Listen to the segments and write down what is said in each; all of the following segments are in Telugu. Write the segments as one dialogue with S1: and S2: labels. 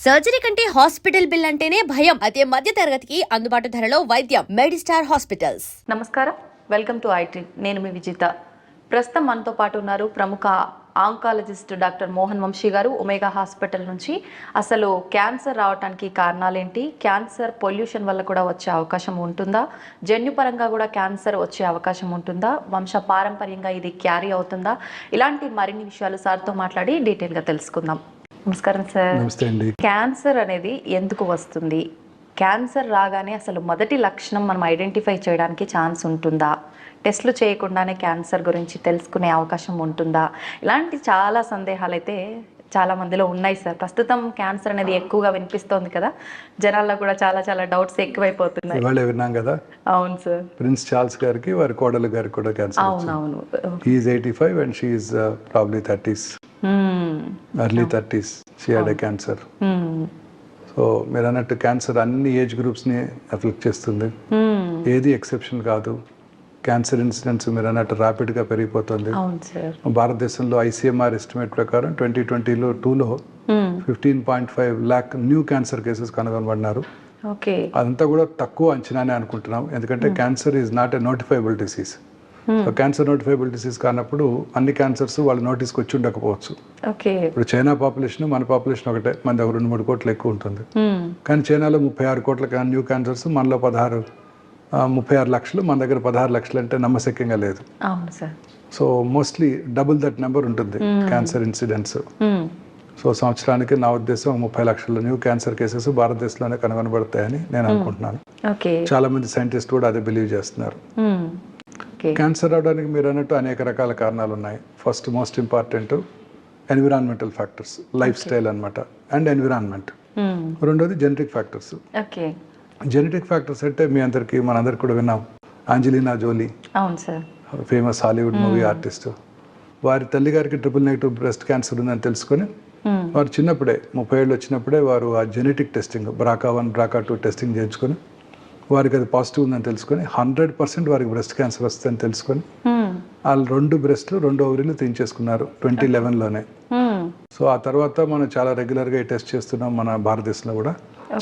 S1: సర్జరీ కంటే హాస్పిటల్ బిల్ అంటేనే భయం. అదే మధ్య తరగతికి అందుబాటు ధరలో వైద్యం. Medistar hospitals.
S2: నమస్కారం, వెల్కమ్ టు ఐటీ. నేను మీ విజిత. ప్రస్తుతం మనతో పాటు ఉన్నారు ప్రముఖ ఆంకాలజిస్ట్ డాక్టర్ మోహన్ వంశీ గారు, ఒమేగా హాస్పిటల్ నుంచి. అసలు క్యాన్సర్ రావడానికి కారణాలేంటి, క్యాన్సర్ పొల్యూషన్ వల్ల కూడా వచ్చే అవకాశం ఉంటుందా, జన్యుపరంగా కూడా క్యాన్సర్ వచ్చే అవకాశం ఉంటుందా, వంశ పారంపర్యంగా ఇది క్యారీ అవుతుందా, ఇలాంటి మరిన్ని విషయాలు సార్తో మాట్లాడి డీటెయిల్గా తెలుసుకుందాం. నమస్కారం సార్.
S3: నమస్తే అండి.
S2: క్యాన్సర్ అనేది ఎందుకు వస్తుంది, క్యాన్సర్ రాగానే అసలు మొదటి లక్షణం మనం ఐడెంటిఫై చేయడానికి ఛాన్స్ ఉంటుందా, టెస్టులు చేయకుండానే క్యాన్సర్ గురించి తెలుసుకునే అవకాశం ఉంటుందా, ఇలాంటి చాలా సందేహాలు అయితే చాలా మందిలో ఉన్నాయి సార్. ప్రస్తుతం క్యాన్సర్ అనేది ఎక్కువగా వినిపిస్తోంది కదా, జనాల్లో కూడా చాలా చాలా డౌట్స్ ఎక్కువైపోతున్నాయి.
S3: ఇవాళ విన్నాం కదా,
S2: అవును సార్,
S3: ప్రిన్స్ చార్ల్స్ గారికి వారి కోడలు గారికి కూడా క్యాన్సర్.
S2: అవునవును.
S3: He is 85 and she is probably 30s, early 30s she had a cancer. So మీరు అన్నట్టు క్యాన్సర్ అన్ని ఏజ్ గ్రూప్స్ని అఫెక్ట్ చేస్తుంది, ఏది ఎక్సెప్షన్ కాదు. క్యాన్సర్ ఇన్సిడెంట్స్ మీరు అన్నట్టు ర్యాపిడ్గా పెరిగిపోతుంది. భారతదేశంలో ఐసీఎంఆర్ ఎస్టిమేట్ ప్రకారం 2022లో 15.5 lakh న్యూ క్యాన్సర్ కేసెస్ కనుగొనబడినారు. అదంతా కూడా తక్కువ అంచనానే అనుకుంటున్నాం, ఎందుకంటే cancer is not a notifiable disease. So cancer notifiable disease కానప్పుడు అన్ని క్యాన్సర్స్ వాళ్ళ నోటీస్కి వచ్చి ఉండకపోవచ్చు.
S2: ఇప్పుడు
S3: చైనా పాపులేషన్ మన పాపులేషన్ ఒకటే, మనది ఒక 2-3 కోట్లు ఎక్కువ ఉంటుంది. కానీ చైనాలో 36 కోట్ల న్యూ క్యాన్సర్స్, మనలో 36 లక్షలు, మన దగ్గర 16 లక్షలు అంటే నమ్మశక్యంగా లేదు. So mostly double that number ఉంటుంది క్యాన్సర్ ఇన్సిడెంట్స్. సో సంవత్సరానికి నా ఉద్దేశం 30 లక్షల న్యూ క్యాన్సర్ కేసెస్ భారతదేశంలోనే కనుగొనబడతాయని నేను అనుకుంటున్నాను. చాలా మంది సైంటిస్ట్ కూడా అదే బిలీవ్ చేస్తున్నారు. క్యాన్సర్ రావడానికి మీరు అన్నట్టు అనేక రకాల కారణాలు ఉన్నాయి. First most important environmental factors, life style అనమాట, అండ్ ఎన్విరాన్మెంట్. రెండోది జెనెటిక్ ఫ్యాక్టర్స్. జెనెటిక్ ఫ్యాక్టర్స్ అంటే మనందరికి కూడా విన్నాం, Angelina Jolie, famous Hollywood movie artist. వారి తల్లి గారికి ట్రిపుల్-నెగటివ్ బ్రెస్ట్ క్యాన్సర్ ఉందని తెలుసుకొని వారు చిన్నప్పుడే 30 ఏళ్ళు వచ్చినప్పుడే వారు ఆ genetic testing BRCA1 BRCA2 testing చేయించుకొని వారికి అది పాజిటివ్ ఉందని తెలుసుకొని 100% వారికి బ్రెస్ట్ క్యాన్సర్ వస్తుందని తెలుసుకొని వాళ్ళు 2 బ్రెస్ట్లు 2 ఓవరీలు తీయించేసుకున్నారు 2011లోనే. సో ఆ తర్వాత మనం చాలా రెగ్యులర్గా ఈ టెస్ట్ చేస్తున్నాం మన భారతదేశంలో కూడా.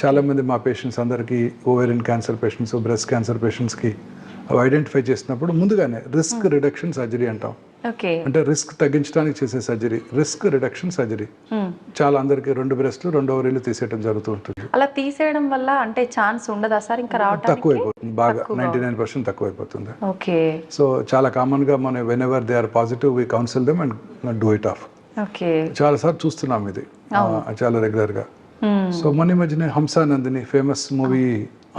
S3: చాలా మంది మా పేషెంట్స్ అందరికీ, ovarian cancer patients, breast cancer పేషెంట్స్కి అవి ఐడెంటిఫై చేసినప్పుడు ముందుగానే రిస్క్ రిడక్షన్ సర్జరీ అంటాం. అంటే రిస్క్ తగ్గించడానికి చేసే సర్జరీ, రిస్క్ రిడక్షన్ సర్జరీ. చాలా అందరికి 2 బ్రెస్ట్లు 2 ఓవరీలు తీసేయడం జరుగుతూ ఉంటుంది.
S2: అలా తీసేయడం వల్ల అంటే ఛాన్స్ ఉండదా సార్? ఇంకా రావడానికి
S3: తక్కువైపోతుంది, బాగా 99% తక్కువైపోతుంది. సో చాలా కామన్ గా మనం whenever they are positive we counsel them and do it off. చాలా సార్లు చూస్తున్నాం ఇది చాలా రెగ్యులర్ గా. సో మొన్న మధ్యనే Hamsa Nandini, famous movie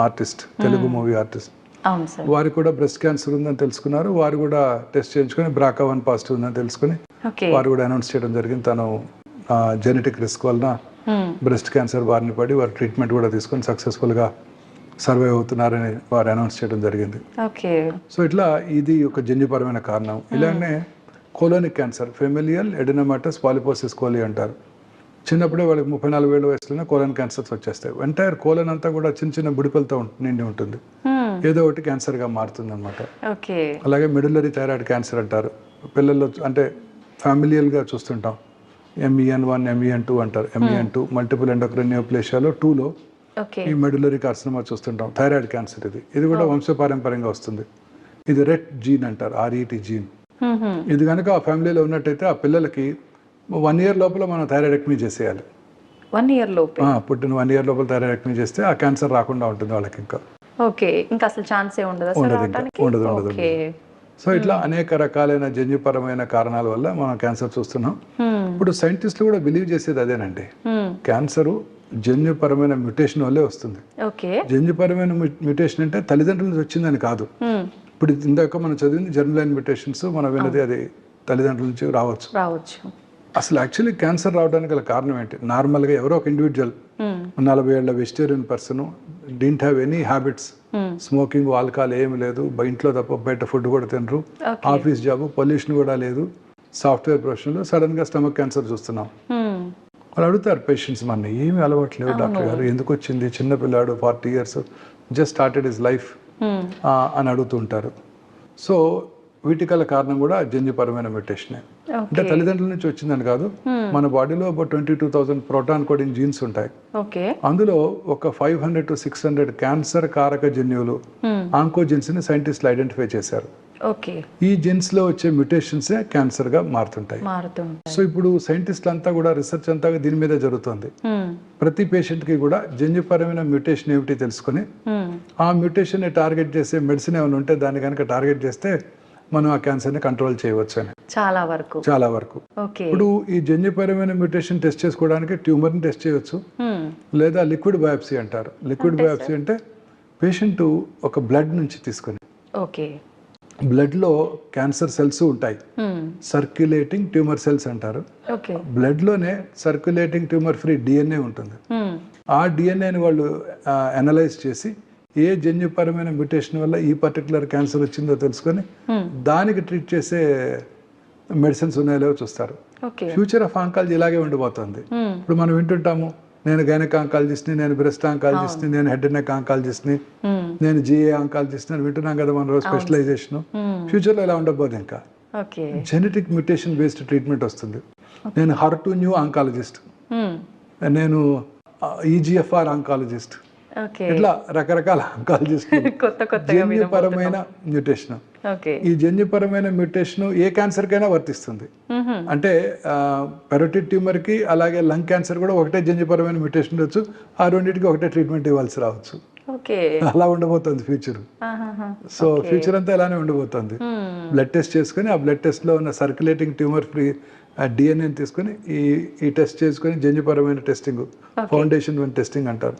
S3: artist, Telugu movie artist, వారికి కూడా బ్రెస్ట్ క్యాన్సర్ ఉందని తెలుసుకున్నారు. వారు కూడా టెస్ట్ చేయించుకొని BRCA1 పాజిటివ్ ఉందని తెలుసుకుని వారు కూడా అనౌన్స్ చేయడం జరిగింది. తను జెనెటిక్ రిస్క్ వలన బ్రెస్ట్ క్యాన్సర్ బారిన పడి వారు ట్రీట్మెంట్ కూడా తీసుకొని సక్సెస్ఫుల్ గా సర్వైవ్ అవుతున్నారని వారు అనౌన్స్ చేయడం జరిగింది. సో ఇట్లా ఇది ఒక జన్యుపరమైన కారణం. ఇలానే colonic cancer, familial adenomatous polyposis coli అంటారు. చిన్నప్పుడే వాళ్ళకి 34 ఏళ్ళ వయసులోనే కోలన్ క్యాన్సర్స్ వచ్చేస్తాయి. ఎంటైర్ కోలన్ అంతా కూడా చిన్న చిన్న బుడిపలతో నిండి ఉంటుంది, ఏదో ఒకటి క్యాన్సర్ గా మారుతుంది అనమాట. అలాగే మెడులరీ థైరాయిడ్ క్యాన్సర్ అంటారు. పిల్లల్లో అంటే ఫ్యామిలియల్ గా చూస్తుంటాం, MEN1 MEN2 అంటారు. MEN2 మల్టిపుల్ ఎండోక్రైన్ నియోప్లేషియాలో 2లో ఈ మెడులరీ కార్సినోమా చూస్తుంటాం. థైరాయిడ్ క్యాన్సర్ ఇది కూడా వంశపారంపర్యంగా వస్తుంది. ఇది రెట్ జీన్ అంటారు, RET జీన్. ఇది కనుక ఆ ఫ్యామిలీలో ఉన్నట్టయితే ఆ పిల్లలకి 1 year లోపల మనం థైరాయిడెక్టమీ చేసేయాలి.
S2: 1 year లోపల
S3: పుట్టిన 1 year లోపల థైరాయిడెక్టమీ చేస్తే ఆ క్యాన్సర్ రాకుండా ఉంటుంది వాళ్ళకి. ఇంకా
S2: అసలు ఛాన్సే ఉండదు.
S3: సో ఇట్లా అనేక రకాలైన జన్యుపరమైన కారణాల వల్ల మనం క్యాన్సర్ చూస్తున్నాం. ఇప్పుడు సైంటిస్టులు కూడా బిలీవ్ చేసేది అదేనండి, క్యాన్సర్ జన్యుపరమైన మ్యూటేషన్ వల్లే వస్తుంది. జన్యుపరమైన మ్యూటేషన్ అంటే తల్లిదండ్రుల నుంచి వచ్చిందని కాదు. ఇప్పుడు ఇందాక మనం చదివింది జర్మ్-లైన్ మ్యూటేషన్స్, మనం విన్నది అది తల్లిదండ్రుల నుంచి రావచ్చు. అసలు యాక్చువల్లీ క్యాన్సర్ రావడానికి గల కారణం ఏంటి? నార్మల్గా ఎవరో ఒక ఇండివిజువల్ 40 ఏళ్ల vegetarian person, didn't have any habits, smoking, alcohol ఏమి లేదు, ఇంట్లో తప్ప బయట ఫుడ్ కూడా తినరు, ఆఫీస్ జాబ్, పొల్యూషన్ కూడా లేదు, సాఫ్ట్వేర్ ప్రొఫెషన్లో సడన్ గా స్టమక్ క్యాన్సర్ చూస్తున్నాం. వాళ్ళు అడుగుతారు పేషెంట్స్, మన ఏమి అలవాట్లేవు డాక్టర్ గారు, ఎందుకు వచ్చింది, చిన్నపిల్లాడు 40 years just started his life అని అడుగుతుంటారు. సో వీటికల కారణం కూడా జన్యుపరమైన మ్యూటేషనే. అంటే తల్లిదండ్రుల నుంచి వచ్చిందని కాదు, మన బాడీలో అబౌట్ 22,000 ప్రోటాన్ కోడింగ్ జీన్స్ ఉంటాయి. అందులో ఒక 500 to 600 క్యాన్సర్ కారక జన్యువులు ఆంకోజెన్స్ ని సైంటిస్టులు ఐడెంటిఫై చేశారు. ఈ జెన్స్ లో వచ్చే మ్యూటేషన్స్ క్యాన్సర్ గా మారుతుంటాయి. సో ఇప్పుడు సైంటిస్టులు అంతా కూడా రీసెర్చ్ అంతా దీని మీద జరుగుతుంది. ప్రతి పేషెంట్ కి కూడా జన్యుపరమైన మ్యూటేషన్ ఏమిటి తెలుసుకుని ఆ మ్యూటేషన్ ని టార్గెట్ చేసే మెడిసిన్ ఏమైనా ఉంటే దాన్ని కనుక టార్గెట్ చేస్తే మనం ఆ క్యాన్సర్ ని కంట్రోల్ చేయవచ్చు అని చాలా వరకు. ఇప్పుడు ఈ జన్యుపరమైన మ్యూటేషన్ టెస్ట్ చేసుకోవడానికి ట్యూమర్ ని టెస్ట్ చేయొచ్చు, లేదా లిక్విడ్ బయాప్సీ అంటారు. లిక్విడ్ బయాప్సీ అంటే పేషెంట్ ఒక బ్లడ్ నుంచి తీసుకుని, బ్లడ్ లో క్యాన్సర్ సెల్స్ ఉంటాయి, సర్క్యులేటింగ్ ట్యూమర్ సెల్స్ అంటారు. బ్లడ్ లోనే సర్క్యులేటింగ్ ట్యూమర్ ఫ్రీ డిఎన్ఏ ఉంటుంది. ఆ డిఎన్ఏని వాళ్ళు అనలైజ్ చేసి ఏ జన్యుపరమైన మ్యూటేషన్ వల్ల ఈ పర్టికులర్ క్యాన్సర్ వచ్చిందో తెలుసుకొని దానికి ట్రీట్ చేసే మెడిసిన్స్ ఉన్నాయో చూస్తారు. ఫ్యూచర్ ఆఫ్ ఆంకాలజీ ఇలాగే ఉండిపోతుంది. ఇప్పుడు మనం వింటుంటాము, నేను గైనక్ ఆంకాలజిస్ట్ని, నేను బ్రెస్ట్ ఆంకాలజిస్ట్ని, నేను హెడ్ అండ్ నెక్ ఆంకాలజిస్ట్ని, నేను జిఏ ఆంకాలజిస్ట్ అని వింటున్నాం కదా మన రోజు స్పెషలైజేషన్. ఫ్యూచర్లో ఇలా ఉండబోదు. ఇంకా జెనెటిక్ మ్యూటేషన్ బేస్డ్ ట్రీట్మెంట్ వస్తుంది. నేను HER2 న్యూ ఆంకాలజిస్ట్, నేను ఈజిఎఫ్ఆర్ ఆంకాలజిస్ట్, ఇట్లా రకరకాల ఆంకాలజిస్ట్. జన్యుపరమైన మ్యూటేషన్, ఈ జన్యుపరమైన మ్యూటేషన్ ఏ క్యాన్సర్ కైనా వర్తిస్తుంది. అంటే పెరోటిడ్ ట్యూమర్ కి అలాగే లంగ్ క్యాన్సర్ కూడా ఒకటే జన్యుపరమైన మ్యూటేషన్ ఉండొచ్చు, ఆ రెండింటికి ఒకటే ట్రీట్మెంట్ ఇవ్వాల్సి రావచ్చు. అలా ఉండబోతుంది ఫ్యూచర్. సో ఫ్యూచర్ అంతా ఇలానే ఉండబోతుంది. బ్లడ్ టెస్ట్ చేసుకుని ఆ బ్లడ్ టెస్ట్ లో ఉన్న సర్క్యులేటింగ్ ట్యూమర్ ఫ్రీ డిఎన్ఏ తీసుకుని ఈ టెస్ట్ చేసుకుని జన్యుపరమైన టెస్టింగ్, ఫౌండేషన్ వన్ టెస్టింగ్ అంటారు,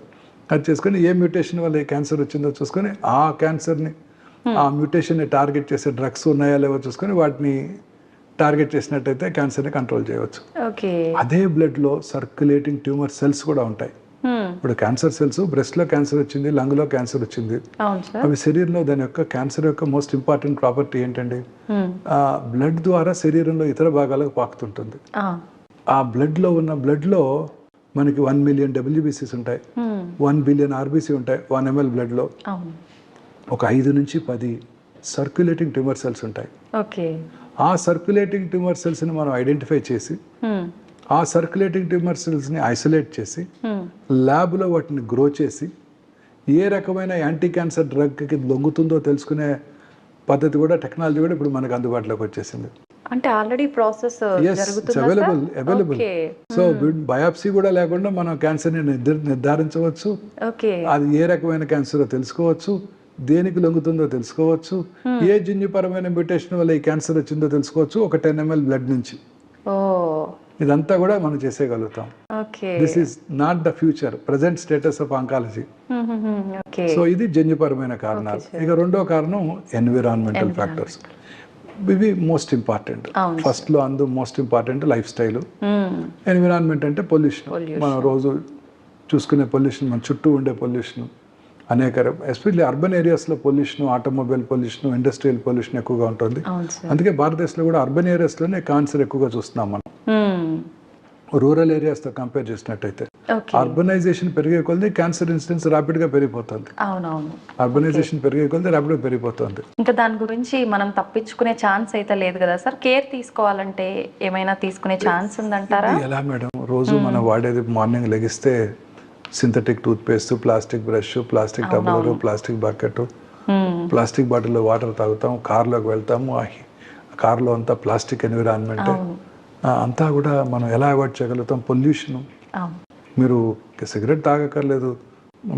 S3: అది చేసుకుని ఏ మ్యూటేషన్ వల్ల ఏ క్యాన్సర్ వచ్చిందో చూసుకొని ఆ క్యాన్సర్ని, ఆ మ్యూటేషన్ని టార్గెట్ చేసే డ్రగ్స్ ఉన్నాయా లేవో చూసుకొని వాటిని టార్గెట్ చేసినట్టయితే క్యాన్సర్ని కంట్రోల్ చేయవచ్చు. అదే బ్లడ్లో సర్క్యులేటింగ్ ట్యూమర్ సెల్స్ కూడా ఉంటాయి. ఇప్పుడు క్యాన్సర్ సెల్స్, బ్రెస్ట్లో క్యాన్సర్ వచ్చింది, లంగ్లో క్యాన్సర్ వచ్చింది, అవి శరీరంలో దాని యొక్క క్యాన్సర్ యొక్క మోస్ట్ ఇంపార్టెంట్ ప్రాపర్టీ ఏంటండి, ఆ బ్లడ్ ద్వారా శరీరంలో ఇతర భాగాలకు పాకుతుంటుంది. ఆ బ్లడ్లో ఉన్న బ్లడ్లో మనకి 1 million WBCs ఉంటాయి, 1 billion RBC ఉంటాయి 1 ml బ్లడ్లో. ఒక 5 నుంచి 10 సర్క్యులేటింగ్ ట్యూమర్ సెల్స్ ఉంటాయి. ఆ సర్క్యులేటింగ్ ట్యూమర్ సెల్స్ని మనం ఐడెంటిఫై చేసి ఆ సర్క్యులేటింగ్ ట్యూమర్ సెల్స్ని ఐసోలేట్ చేసి ల్యాబ్లో వాటిని గ్రో చేసి ఏ రకమైన యాంటీ క్యాన్సర్ డ్రగ్కి లొంగుతుందో తెలుసుకునే పద్ధతి కూడా, టెక్నాలజీ కూడా ఇప్పుడు మనకు అందుబాటులోకి వచ్చేసింది.
S2: అంటే already process
S3: available. So biopsy కూడా లేకుండా మనం క్యాన్సర్ని నిర్ధారించవచ్చు, అది ఏ రకమైన క్యాన్సర్ తెలుసుకోవచ్చు, దేనికి లొంగుతుందో తెలుసుకోవచ్చు, ఏ జన్యుపరమైన మ్యూటేషన్ వల్ల ఈ క్యాన్సర్ వచ్చిందో తెలుసుకోవచ్చు ఒక 10 ml బ్లడ్ నుంచి. ఇదంతా కూడా మనం చేసేయగలుగుతాం. This is not the future, present status of oncology. So ఇది జన్యుపరమైన కారణాలు. ఇక రెండో కారణం ఎన్విరాన్మెంటల్ ఫ్యాక్టర్స్. ఇవి మోస్ట్ ఇంపార్టెంట్. ఫస్ట్ లో most important life style. Environment అంటే పొల్యూషన్, మనం రోజు చూసుకునే పొల్యూషన్, మన చుట్టూ ఉండే పొల్యూషన్ అనేక, ఎస్పెషల్లీ అర్బన్ ఏరియాస్లో pollution, automobile pollution, industrial pollution ఎక్కువగా ఉంటుంది. అందుకే భారతదేశంలో కూడా అర్బన్ ఏరియాస్లోనే క్యాన్సర్ ఎక్కువగా చూస్తున్నాం మనం, రూరల్ ఏరియాస్తో కంపేర్ చేసినట్టయితే. అర్బనైజేషన్ పెరిగే కొద్దీ క్యాన్సర్ ఇన్సిడెన్స్ ర్యాపిడ్గా పెరిగిపోతుంది. అర్బనైజేషన్ పెరిగే కొద్దీ ర్యాపిడ్గా పెరిగిపోతుంది.
S2: ఇంకా దాని గురించి మనం తప్పించుకునే ఛాన్స్ అయితే లేదు కదా సార్? కేర్ తీసుకోవాలంటే ఏమైనా తీసుకునే ఛాన్స్ ఉందంటారా?
S3: ఎలా మేడం, రోజు మనం వాడేది మార్నింగ్ లెగిస్తే synthetic toothpaste, plastic brush, plastic tumbler, plastic bucket, plastic బాటిల్లో వాటర్ తాగుతాం, కార్లోకి వెళ్తాము, కార్లో అంతా ప్లాస్టిక్ ఎన్విరాన్మెంట్ అంతా కూడా మనం ఎలా అవాయిడ్ చేయగలుగుతాం? పొల్యూషన్. మీరు సిగరెట్ తాగక్కర్లేదు,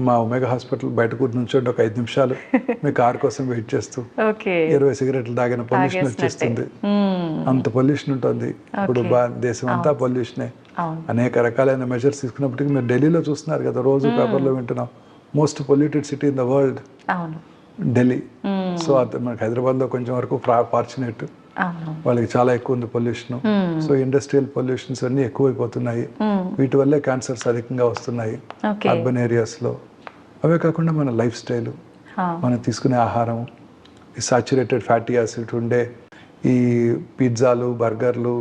S3: మా ఒమేగా హాస్పిటల్ బయట కూర్చోండి ఒక 5 నిమిషాలు, మీ కార్ కోసం వెయిట్ చేస్తూ 20 సిగరెట్లు తాగిన పొల్యూషన్ వచ్చేస్తుంది. అంత పొల్యూషన్ ఉంటుంది ఇప్పుడు. దేశం అంతా పొల్యూషనే. అనేక రకాలైన మెజర్స్ తీసుకున్నప్పటికీ మీరు ఢిల్లీలో చూస్తున్నారు కదా, రోజు పేపర్లో వింటున్నాం, most polluted city in the world Delhi. So మనకి హైదరాబాద్లో కొంచెం వరకు ఫార్చునేట్, వాళ్ళకి చాలా ఎక్కువ ఉంది పొల్యూషన్. సో ఇండస్ట్రియల్ పొల్యూషన్స్ అన్ని ఎక్కువైపోతున్నాయి, వీటి వల్లే క్యాన్సర్స్ అధికంగా వస్తున్నాయి అర్బన్ ఏరియాస్లో. అవే కాకుండా మన లైఫ్ స్టైల్, మనం తీసుకునే ఆహారం, ఈ సాచురేటెడ్ ఫ్యాటీ యాసిడ్ ఉండే ఈ పిజ్జాలు, బర్గర్లు,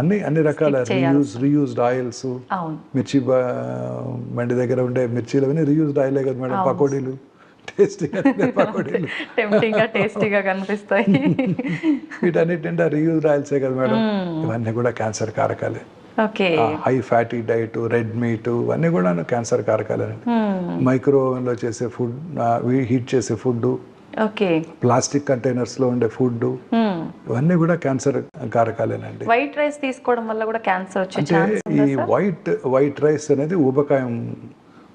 S3: అన్ని రకాల రీయూజ్డ్ ఆయిల్స్, మిర్చి బండి దగ్గర ఉండే మిర్చీలు అవన్నీ రీయూజ్డ్ ఆయిలే కదా మేడం. పకోడీలు, టేస్టీగా తినే పకోడీలు.
S2: టెంప్టింగ్ గా టేస్టీగా కనిపిస్తాయి.
S3: వీటన్నిటి నిండా రీయూజ్ ఆయిల్సే కదా మేడం. ఇవన్నీ కూడా క్యాన్సర్ కారకాలే.
S2: Okay.
S3: High fatty diet, red meat ఇవన్నీ కూడా క్యాన్సర్ కారకాలేనండి. మైక్రో ఓవెన్లో చేసే ఫుడ్, హీట్ చేసే ఫుడ్,
S2: ఓకే.
S3: ప్లాస్టిక్ కంటైనర్స్లో ఉండే ఫుడ్ ఇవన్నీ కూడా క్యాన్సర్ కారకాలేనండి.
S2: వైట్ రైస్ తీసుకోవడం వల్ల కూడా క్యాన్సర్ వచ్చే
S3: అంటే
S2: ఛాన్స్
S3: ఈ
S2: ఉందా సార్?
S3: వైట్ రైస్ అనేది ఊబకాయం.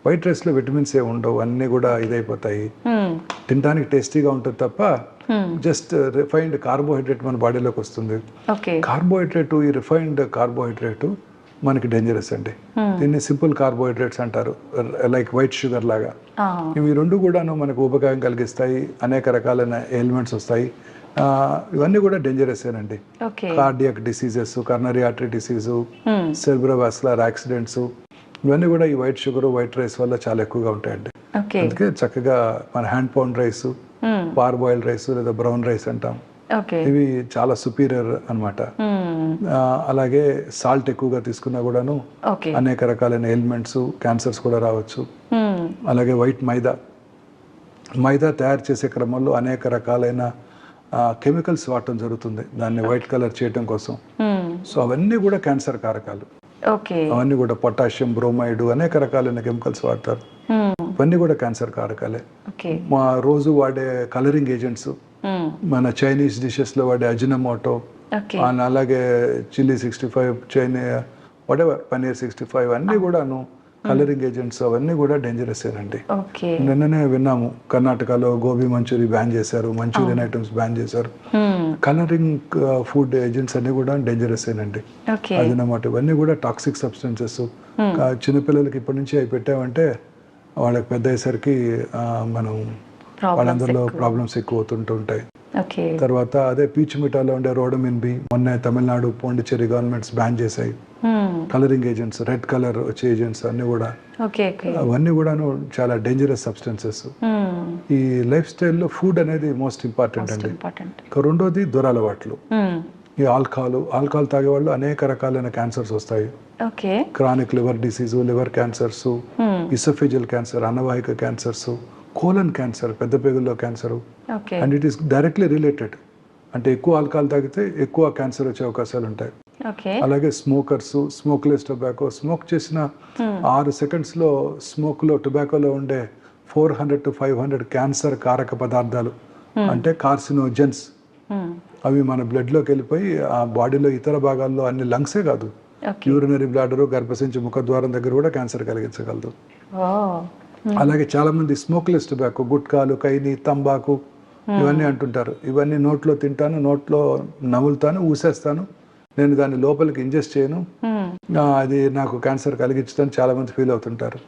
S3: వైట్ రైస్లో విటమిన్స్ ఏ ఉండవు, అన్నీ కూడా ఇదైపోతాయి. తినడానికి టేస్టీగా ఉంటుంది తప్ప జస్ట్ రిఫైన్డ్ కార్బోహైడ్రేట్ మన బాడీలోకి వస్తుంది.
S2: ఓకే.
S3: కార్బోహైడ్రేట్, ఈ రిఫైన్డ్ కార్బోహైడ్రేట్ మనకి డేంజరస్ అండి. దీన్ని సింపుల్ కార్బోహైడ్రేట్స్ అంటారు, లైక్ వైట్ షుగర్ లాగా. ఇవి రెండు కూడాను మనకు ఊబకాయం కలిగిస్తాయి, అనేక రకాలైన ఎలిమెంట్స్ వస్తాయి. ఇవన్నీ కూడా డేంజరసేనండి. Cardiac diseases, coronary artery disease, cerebrovascular accidents, ఇవన్నీ కూడా ఈ వైట్ షుగర్, వైట్ రైస్ వల్ల చాలా ఎక్కువగా ఉంటాయండి. అందుకే చక్కగా మన హ్యాండ్ పౌండ్ రైస్, పార్ బాయిల్డ్ రైస్ లేదా బ్రౌన్ రైస్ అంటాం, ఇవి చాలా సుపీరియర్ అన్నమాట. అలాగే సాల్ట్ ఎక్కువగా తీసుకున్నా కూడాను అనేక రకాలైన ఎలిమెంట్స్, క్యాన్సర్స్ కూడా రావచ్చు. అలాగే వైట్ మైదా తయారు చేసే క్రమంలో అనేక రకాలైన కెమికల్స్ వాడటం జరుగుతుంది దాన్ని వైట్ కలర్ చేయటం కోసం. సో అవన్నీ కూడా క్యాన్సర్ కారకాలు. అవన్నీ కూడా పొటాషియం, బ్రోమైడ్, అనేక రకాలైన కెమికల్స్ వాడతారు. ఇవన్నీ కూడా క్యాన్సర్ కారకాలే. మా రోజు వాడే కలరింగ్ ఏజెంట్స్, మన చైనీస్ డిషెస్ లో వాడే అజినమోటో, అలాగే చిల్లీ 65, వాటెవర్ పన్నీర్ 65, అన్నీ కూడాను కలరింగ్ ఏజెంట్స్. అవన్నీ కూడా డేంజరస్ ఏనండి. నిన్ననే విన్నాము, కర్ణాటకలో గోబీ మంచూరి బ్యాన్ చేశారు, మంచూరియన్ ఐటమ్స్ బ్యాన్ చేశారు. కలరింగ్ ఫుడ్ ఏజెంట్స్ అన్ని కూడా డేంజరస్ ఏనండి. అదనమాట ఇవన్నీ కూడా టాక్సిక్ సబ్స్టెన్సెస్. చిన్నపిల్లలకి ఇప్పటి నుంచి అవి పెట్టామంటే వాళ్ళకి పెద్ద అయ్యేసరికి మనం వాళ్ళందరిలో ప్రాబ్లమ్స్ ఎక్కువ అవుతుంటాయి. తర్వాత అదే పీచు మిఠాలో ఉండే రోడమిన్ బి మొన్న తమిళనాడు, పాండిచ్చేరి గవర్నమెంట్స్ బ్యాన్ చేశాయి. కలరింగ్ ఏజెంట్స్, రెడ్ కలర్ వచ్చే ఏజెంట్స్ అన్ని కూడా, అవన్నీ కూడాను చాలా డేంజరస్ సబ్స్టెన్సెస్. ఈ లైఫ్ స్టైల్లో ఫుడ్ అనేది మోస్ట్ ఇంపార్టెంట్ అండి. రెండోది దురలవాట్లు. ఈ ఆల్కహాల్ తాగేవాళ్ళు అనేక రకాలైన క్యాన్సర్స్ వస్తాయి. Chronic liver disease, liver cancers, oesophageal cancer, అన్నవాహిక క్యాన్సర్స్, కోలన్ క్యాన్సర్, పెద్ద పేగుల్లో cancer. And it is directly related. అంటే ఎక్కువ ఆల్కహాల్ తాగితే ఎక్కువ క్యాన్సర్ వచ్చే అవకాశాలు ఉంటాయి. అలాగే స్మోకర్స్, స్మోక్లెస్ టొబాకో, స్మోక్ చేసిన 6 సెకండ్స్లో స్మోక్లో, టొబాకోలో ఉండే 400 to 500 క్యాన్సర్ కారక పదార్థాలు, అంటే కార్సినోజెన్స్, అవి మన బ్లడ్లోకి వెళ్ళిపోయి ఆ బాడీలో ఇతర భాగాల్లో, అన్ని లంగ్సే కాదు, యూరినరీ బ్లాడరు, గర్భసించి ముఖద్వారం దగ్గర కూడా క్యాన్సర్ కలిగించగలదు. అలాగే చాలా మంది స్మోక్లెస్ టొబాకో, గుట్కాలు, కైని, తంబాకు ఇవన్నీ అంటుంటారు. ఇవన్నీ నోట్లో తింటాను, నోట్లో నములుతాను, ఊసేస్తాను, నేను దాన్ని లోపలికి ఇంజెస్ట్ చేయను, అది నాకు క్యాన్సర్ కలిగించుతాను చాలా మంది ఫీల్ అవుతుంటారు.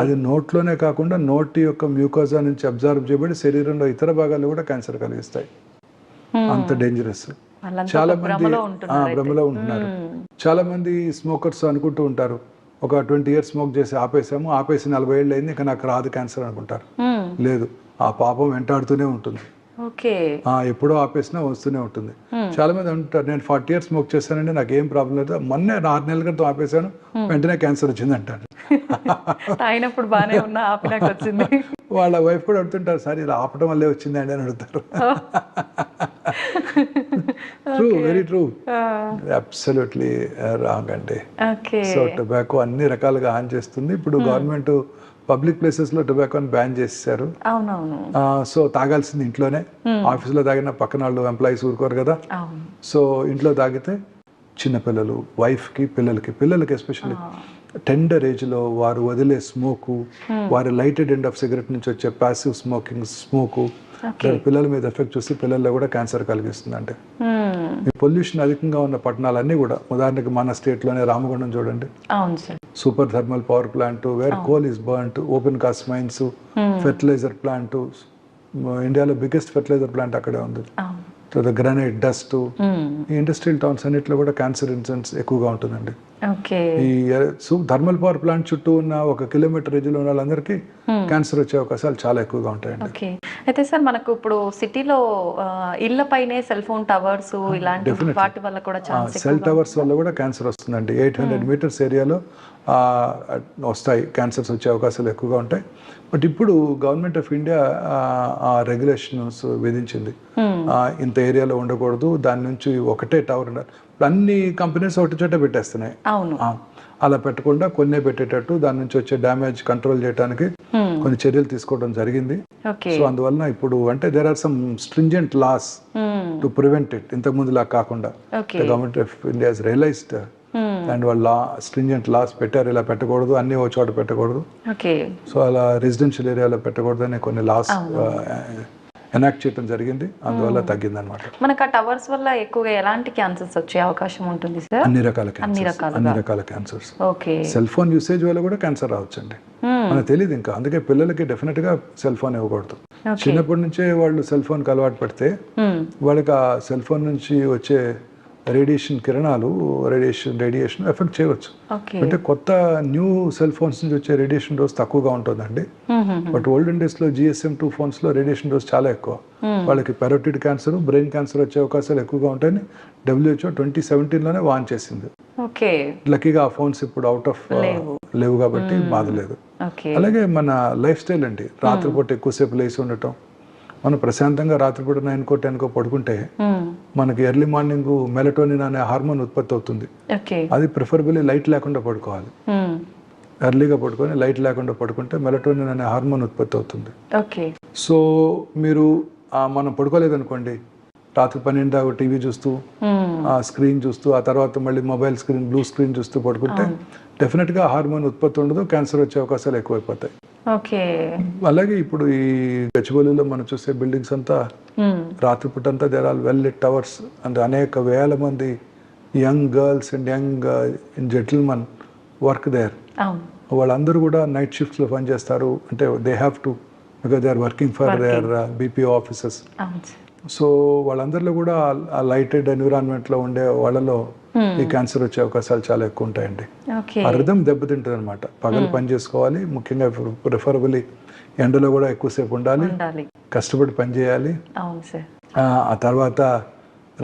S3: అది నోట్లోనే కాకుండా నోటి యొక్క మ్యూకోజా నుంచి అబ్జర్వ్ చేయబడి శరీరంలో ఇతర భాగాలు కూడా క్యాన్సర్ కలిగిస్తాయి. అంత డేంజరస్. చాలా మంది భ్రమలో ఉంటున్నారు. చాలా మంది స్మోకర్స్ అనుకుంటూ ఉంటారు, ఒక 20 years స్మోక్ చేసి ఆపేసి 40 ఏళ్ళు అయింది, ఇంకా నాకు రాదు క్యాన్సర్ అనుకుంటారు. లేదు, ఆ పాపం వెంటాడుతూనే ఉంటుంది. ఎప్పుడో ఆపేసినా వస్తూనే ఉంటుంది. చాలా మంది అంటారు, నేను 40 years స్మోక్ చేశానండి, నాకు ఏం ప్రాబ్లం లేదు, మొన్నే 6 నెలల క్రితం ఆపేశాను, వెంటనే క్యాన్సర్ వచ్చింది అంటారు. వాళ్ళ వైఫ్ కూడా అడుగుతుంటారు, సార్ ఇలా ఆపడం వల్లే వచ్చిందండి అని అడుగుతారు. True, very true, absolutely wrong అండి. సో టొబాకో అన్ని రకాలుగా హాని చేస్తుంది. ఇప్పుడు గవర్నమెంట్ పబ్లిక్ ప్లేసెస్ లో టొబాకోని బ్యాన్ చేశారు. సో తాగాల్సింది ఇంట్లోనే. ఆఫీస్లో తాగిన పక్కన వాళ్ళు ఎంప్లాయీస్ ఊరుకోరు కదా. సో ఇంట్లో తాగితే చిన్నపిల్లలు, వైఫ్కి, పిల్లలకి ఎస్పెషల్లీ టెండర్ ఏజ్లో వారు వదిలే స్మోకు, వారి లైటెడ్ ఎండ్ ఆఫ్ సిగరెట్ నుంచి వచ్చే ప్యాసివ్ స్మోకు పిల్లల మీద ఎఫెక్ట్ చూసి పిల్లల్లో కూడా క్యాన్సర్ కలిగిస్తుంది. అంటే ఈ పొల్యూషన్ అధికంగా ఉన్న పట్టణాలన్నీ కూడా, ఉదాహరణకి మన స్టేట్లోనే రామగుండం చూడండి, super thermal power plant, where coal is burned, open cast mines, fertiliser plant, ఇండియాలో బిగ్గెస్ట్ ఫెర్టిలైజర్ ప్లాంట్ అక్కడే ఉంది. గ్రానైట్ డస్ట్, ఈ ఇండస్ట్రియల్ టౌన్స్ అన్నిట్లో కూడా క్యాన్సర్ ఇన్సిడెంట్స్ ఎక్కువగా ఉంటుందండి. ఈ థర్మల్ పవర్ ప్లాంట్ చుట్టూ ఉన్న 1 kilometer రేంజ్లో ఉన్న వాళ్ళందరికీ క్యాన్సర్ వచ్చే అవకాశాలు చాలా ఎక్కువగా ఉంటాయండి.
S2: అయితే సార్, మనకు ఇప్పుడు సిటీలో ఇళ్ల పైనే సెల్ ఫోన్ టవర్స్ ఇలాంటి వాటి వల్ల కూడా
S3: సెల్ టవర్స్ వల్ల కూడా క్యాన్సర్ వస్తుందండి. 800 meters ఏరియాలో వస్తాయి, క్యాన్సర్స్ వచ్చే అవకాశాలు ఎక్కువగా ఉంటాయి. బట్ ఇప్పుడు గవర్నమెంట్ ఆఫ్ ఇండియా ఆ రెగ్యులేషన్స్ విధించింది. ఇంత ఏరియాలో ఉండకూడదు, దాని నుంచి ఒకటే టవర్ ఉండాలి. ఇప్పుడు అన్ని కంపెనీస్ ఒకటి చోట పెట్టేస్తున్నాయి. అలా పెట్టకుండా కొన్నే పెట్టేటట్టు దాని నుంచి వచ్చే డ్యామేజ్ కంట్రోల్ చేయడానికి కొన్ని చర్యలు తీసుకోవడం జరిగింది. సో అందువలన ఇప్పుడు అంటే there are some stringent laws to prevent it. ఇంతకు ముందులా కాకుండా government of India has realised and వాళ్ళు స్ట్రింజెంట్ లాస్ పెట్టారు, ఇలా పెట్టకూడదు, అన్ని ఒక చోట పెట్టకూడదు, సో అలా రెసిడెన్షియల్ ఏరియాలో పెట్టకూడదు అని కొన్ని లాస్ ఎనాక్ట్ చేయడం జరిగింది. అందువల్ల తగ్గింది అనమాట.
S2: మనకు ఆ టవర్స్ వల్ల ఎక్కువగా ఎలాంటి క్యాన్సర్స్ వచ్చే అవకాశం ఉంటుంది సార్?
S3: అన్ని రకాల క్యాన్సర్స్. సెల్ ఫోన్ యూసేజ్ వల్ల కూడా క్యాన్సర్ రావచ్చండి, మనకు తెలియదు ఇంకా. అందుకే పిల్లలకి డెఫినెట్ గా సెల్ ఫోన్ ఇవ్వకూడదు. చిన్నప్పటి నుంచే వాళ్ళు సెల్ ఫోన్ కి అలవాటు పడితే వాళ్ళకి ఆ సెల్ ఫోన్ నుంచి వచ్చే రేడియేషన్ కిరణాలు రేడియేషన్ ఎఫెక్ట్ చేయవచ్చు. అంటే కొత్త న్యూ సెల్ ఫోన్స్ నుంచి వచ్చే రేడియేషన్ డోస్ తక్కువగా ఉంటుందండి. బట్ ఓల్డెన్ డేస్ లో GSM 2 ఫోన్స్ లో రేడియేషన్ డోస్ చాలా ఎక్కువ. వాళ్ళకి పెరోటిడ్ క్యాన్సర్, బ్రెయిన్ క్యాన్సర్ వచ్చే అవకాశాలు ఎక్కువగా ఉంటాయని WHO 2017లోనే వార్న్ చేసింది. లక్కీగా ఆ ఫోన్స్ ఇప్పుడు అవుట్ ఆఫ్ లేవు కాబట్టి బాధ లేదు. అలాగే మన లైఫ్ స్టైల్ అండి, రాత్రిపూట ఎక్కువసేపు లేచి ఉండటం. మనం ప్రశాంతంగా రాత్రిపూట 9కో 10కో పడుకుంటే మనకి ఎర్లీ మార్నింగ్ మెలటోనిన్ అనే హార్మోన్ ఉత్పత్తి అవుతుంది. అది ప్రిఫరబుల్లీ లైట్ లేకుండా పడుకోవాలి. ఎర్లీగా పడుకొని లైట్ లేకుండా పడుకుంటే మెలటోనిన్ అనే హార్మోన్ ఉత్పత్తి అవుతుంది. సో మీరు మనం పడుకోలేదనుకోండి, రాత్రి 12 దాకా టీవీ చూస్తూ ఆ స్క్రీన్ చూస్తూ ఆ తర్వాత మళ్ళీ మొబైల్ స్క్రీన్ బ్లూ స్క్రీన్ చూస్తూ పడుకుంటే డెఫినెట్గా హార్మోన్ ఉత్పత్తి ఉండదు, క్యాన్సర్ వచ్చే అవకాశాలు ఎక్కువైపోతాయి. అలాగే ఇప్పుడు ఈ గచ్చిబౌలిలో మనం చూసే బిల్డింగ్స్ అంతా రాత్రిపూట అంతా there are well lit towers అంటే అనేక వేల మంది young girls and young gentlemen work there. వాళ్ళందరూ కూడా నైట్ షిఫ్ట్స్ లో పనిచేస్తారు. అంటే they have to because they are working for their BPO offices. So వాళ్ళందరిలో కూడా ఆ లైటెడ్ ఎన్విరాన్మెంట్ లో ఉండే వాళ్ళలో ఈ క్యాన్సర్ వచ్చే అవకాశాలు చాలా ఎక్కువ ఉంటాయండి. ఆ రిథమ్ దెబ్బతింటుంది అనమాట. పగలు పని చేసుకోవాలి, ముఖ్యంగా ప్రిఫరబుల్లీ ఎండలో కూడా ఎక్కువసేపు ఉండాలి, కష్టపడి పని చేయాలి. ఆ తర్వాత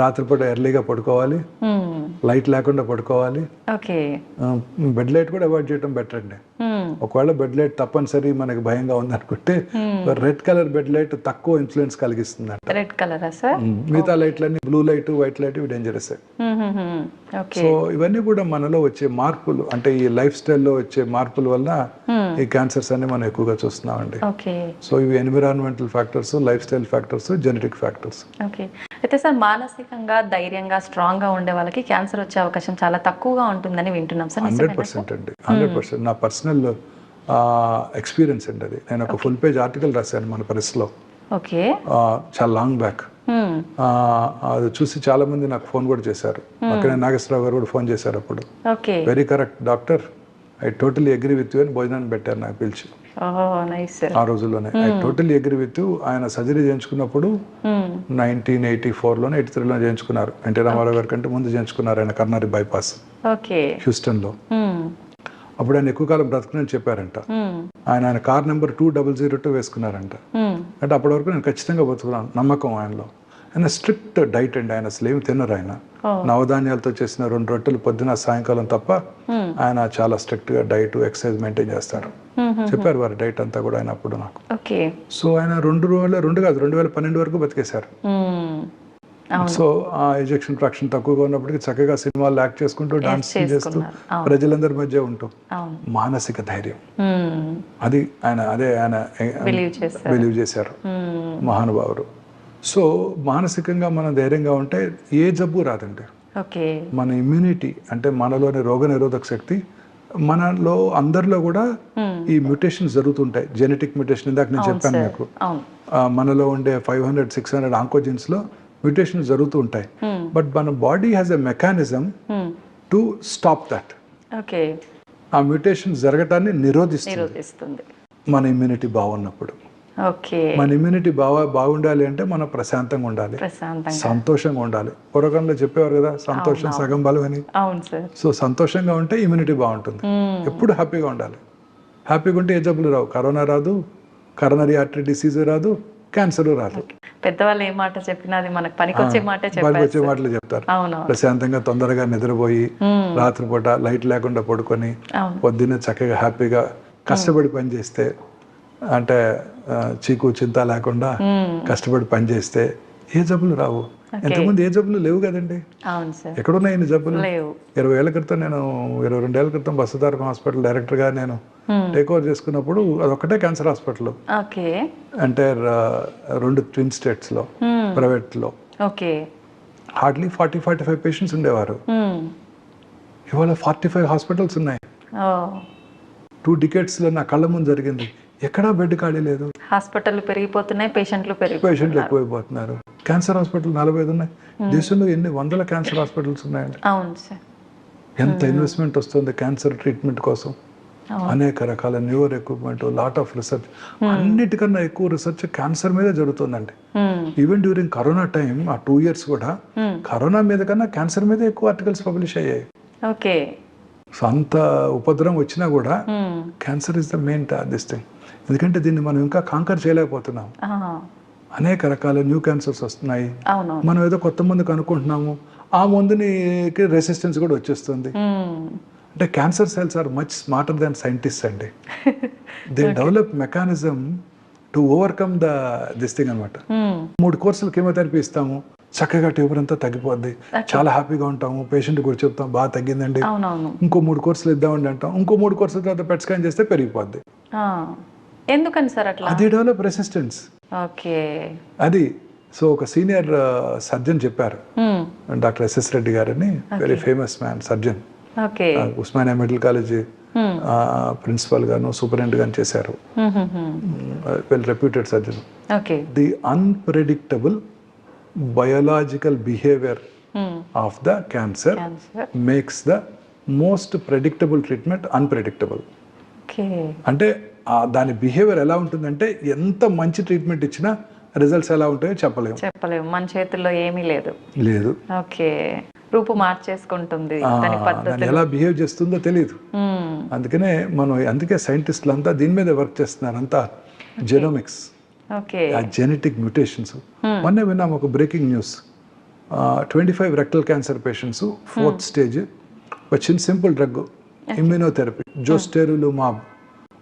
S3: రాత్రిపూట ఎర్లీగా పడుకోవాలి, లైట్ లేకుండా పడుకోవాలి. బెడ్ లైట్ కూడా అవాయిడ్ చేయడం బెటర్ అండి. ఒకవేళ బెడ్ లైట్ తప్పనిసరి మనకి భయంగా ఉంది అనుకుంటే రెడ్ కలర్ బెడ్ లైట్ తక్కువ ఇన్ఫ్లుయెన్స్ కలిగిస్తుంది అంట.
S2: Red colour sir?
S3: మిగతా లైట్లన్నీ బ్లూ లైట్, వైట్ లైట్ ఇవి డేంజరస్. సో ఇవన్నీ కూడా మనలో వచ్చే మార్పులు, అంటే ఈ లైఫ్ స్టైల్లో వచ్చే మార్పుల వల్ల ఈ క్యాన్సర్స్ అన్ని మనం ఎక్కువగా చూస్తున్నామండి. సో ఇవి environmental factors, life style factors, genetic factors.
S2: అయితే సార్ మానసికంగా ధైర్యంగా స్ట్రాంగ్ గా ఉండే వాళ్ళకి క్యాన్సర్ వచ్చే అవకాశం చాలా తక్కువగా ఉంటుందని వింటున్నాం సార్.
S3: 100% అండి, 100%. నా పర్సనల్ ఎక్స్పీరియన్స్ అండి అది. నేను ఒక ఫుల్ పేజ్ ఆర్టికల్ రాశాను మన ప్రెస్లో చాలా లాంగ్ బ్యాక్. అది చూసి చాలా మంది నాకు ఫోన్ కూడా చేశారు. అక్కడే నాగేశ్వరరావు గారు కూడా ఫోన్ చేశారు అప్పుడు. Very correct doctor, I totally agree with you అని భోజనాన్ని పెట్టారు నాకు పిలిచి ఆ రోజుల్లోనే. I totally agree with you. ఆయన సర్జరీ చేయించుకున్నప్పుడు 1984లోనే 83లో చేయించుకున్నారు. ఎన్టీ రామారావు గారి కంటే ముందు చేయించుకున్నారు ఆయన కర్నరీ బైపాస్ హ్యూస్టన్లో. అప్పుడు ఆయన ఎక్కువ కాలం బ్రతకనని చెప్పారంట. ఆయన కార్ నెంబర్ 2002 వేసుకున్నారంట. అంటే అప్పటి వరకు నేను ఖచ్చితంగా బతుకున్నాను నమ్మకం ఆయనలో. ఆయన స్ట్రిక్ట్ డైట్ అండి, ఆయన అసలు ఏమి తినరు. ఆయన నవధాన్యాలతో చేసిన 2 రొట్టెలు పొద్దున సాయంకాలం తప్ప ఆయన చాలా స్ట్రిక్ట్ గా డైట్, ఎక్సర్సైజ్ మెయింటైన్ చేస్తారు. చెప్పారు వారి డైట్ అంతా కూడా ఆయన అప్పుడు నాకు. సో ఆయన 2012 వరకు బతికేశారు. సో ఆ ఎజెక్షన్ ఫ్రాక్షన్ తక్కువగా ఉన్నప్పటికీ చక్కగా సినిమాలు యాక్ట్ చేసుకుంటూ, డాన్స్ చేస్తూ, ప్రజలందరి మధ్య ఉంటూ మానసిక ధైర్యం అది ఆయన బిలీవ్ చేశారు మహానుభావుడు. సో మానసికంగా మనం ధైర్యంగా ఉంటే ఏ జబ్బు రాదండి. మన ఇమ్యూనిటీ అంటే మనలోని రోగ నిరోధక శక్తి, మనలో అందరిలో కూడా ఈ మ్యూటేషన్స్ జరుగుతుంటాయి. జెనెటిక్ మ్యూటేషన్ ఇందాక నేను చెప్పాను మీకు. మనలో ఉండే 500-600 ఆంకోజిన్స్ లో మ్యూటేషన్స్ జరుగుతూ ఉంటాయి. బట్ మన body has a mechanism to stop that. ఆ మ్యూటేషన్ జరగటాన్ని నిరోధిస్తుంది మన ఇమ్యూనిటీ బాగున్నప్పుడు. మన ఇమ్యూనిటీ బాగుండాలి అంటే మనం ప్రశాంతంగా ఉండాలి, సంతోషంగా ఉండాలి. పూర్వకాలంలో చెప్పేవారు కదా, సంతోషం సగం బలం అని. సో సంతోషంగా ఉంటే ఇమ్యూనిటీ బాగుంటుంది. ఎప్పుడు హ్యాపీగా ఉండాలి. హ్యాపీగా ఉంటే ఏ జబ్బులు రావు. కరోనా రాదు, కరోనరీ ఆర్టరీ డిసీజ్ రాదు, క్యాన్సర్ రాదు.
S2: పెద్దవాళ్ళు ఏ మాట చెప్పినా అది మనకు పనికొచ్చే మాటే
S3: వారికి వచ్చే
S2: చెప్పారు.
S3: మాటలు చెప్తారు.
S2: అవునవును.
S3: ప్రశాంతంగా తొందరగా నిద్రపోయి రాత్రిపూట లైట్ లేకుండా పడుకొని
S2: అవును.
S3: పొద్దున్నే చక్కగా హ్యాపీగా కష్టపడి పని చేస్తే, అంటే చీకు చింత లేకుండా కష్టపడి పని చేస్తే ఏ జబ్బులు రావు. ఎంతమంది ఏ జబ్బులు లేవు కదండి.
S2: అవును సార్.
S3: ఎక్కడున్నాయి ఇన్ని జబ్బులు?
S2: లేవు.
S3: 20 ఏళ్ల క్రితం నేను 22 ఏళ్ల క్రితం బసవతారకం హాస్పిటల్ డైరెక్టర్గా నేను టేక్ ఓవర్ చేసుకున్నప్పుడు అదొక్కటే క్యాన్సర్ హాస్పిటల్.
S2: ఓకే.
S3: అంటే 2 ట్విన్ స్టేట్స్లో ప్రైవేట్లో
S2: ఓకే.
S3: హార్డ్లీ 40-45 పేషెంట్స్ ఉండేవారు. ఇవాళ 45 హాస్పిటల్స్ ఉన్నాయి. 2 డికేట్స్లో నా కళ్ళ ముందు జరిగింది. ఎక్కడా బెడ్ ఖాళీ లేదు.
S2: హాస్పిటల్ పెరిగిపోతున్నాయి, పేషెంట్లు
S3: పేషెంట్లు ఎక్కువైపోతున్నారు. క్యాన్సర్ హాస్పిటల్ 45 ఉన్నాయి. దేశంలో ఎన్ని వందల క్యాన్సర్ హాస్పిటల్స్ ఉన్నాయండి.
S2: అవును సార్.
S3: ఎంత ఇన్వెస్ట్మెంట్ వస్తుంది క్యాన్సర్ ట్రీట్మెంట్ కోసం. అనేక రకాల neuro equipment, lot of research. అన్నిటికన్నా ఎక్కువ రీసెర్చ్ క్యాన్సర్ మీద జరుగుతుందండి. ఈవెన్ డ్యూరింగ్ కరోనా టైం, ఆ 2 years కూడా కరోనా మీద కన్నా క్యాన్సర్ మీద ఎక్కువ ఆర్టికల్స్ పబ్లిష్ అయ్యాయి.
S2: ఓకే.
S3: సో అంత ఉపద్రవం వచ్చినా కూడా cancer is the main this thing. ఎందుకంటే దీన్ని మనం ఇంకా కాంకర్ చేయలేకపోతున్నాం. అనేక రకాల న్యూ క్యాన్సర్స్ వస్తున్నాయి. మనం ఏదో కొత్త మందు కనుక్కుంటున్నాము, ఆ మందుని రెసిస్టెన్స్ కూడా వచ్చేస్తుంది. అంటే cancer cells are much smarter than scientist అండి. They develop mechanism to overcome this thing అనమాట. 3 కోర్సులు కీమోథెరపీ ఇస్తాము, చక్కగా ట్యూబర్ అంతా తగ్గిపోద్ది, చాలా హ్యాపీగా ఉంటాము. పేషెంట్ కూడా చెప్తాం బాగా తగ్గిందండి. ఇంకో 3 కోర్సులు ఇద్దామండి అంటాం. ఇంకో 3 కోర్సుల తర్వాత పెట్ స్కాన్ చేస్తే పెరిగిపోద్ది.
S2: ఎందుకని సార్ అట్లా?
S3: అది డెవలప్ రెసిస్టెన్స్.
S2: ఓకే.
S3: అది సో ఒక సీనియర్ సర్జన్ చెప్పారు, డాక్టర్ ఎస్ఎస్ రెడ్డి గారని, very famous man surgeon. Osmania medical college principal గాను సూపరింటెండెంట్ గాను చేశారు. Well reputed surgeon. The unpredictable biological behaviour of the cancer makes the most predictable treatment unpredictable. అంటే దాని బిహేవియర్ ఎలా ఉంటుందంటే ఎంత మంచి ట్రీట్మెంట్ ఇచ్చినా రిజల్ట్స్ ఎలా ఉంటాయో చెప్పలేము.
S2: మన చేతుల్లో ఏమీ లేదు. ఓకే. రూపు మార్చేసుకుంటుంది, దాని
S3: ఎలా బిహేవ్ చేస్తుందో తెలియదు. అందుకే సైంటిస్టులు అంతా దీని మీద వర్క్ చేస్తున్నారు. అంతా జెనోమిక్స్, జెనెటిక్ మ్యూటేషన్స్. మొన్నే విన్నాం ఒక breaking news. 25 rectal cancer patients 4th stage వచ్చిన సింపుల్ డ్రగ్ ఇమ్యూనోథెరపీ, జోస్టెరులుమాబ్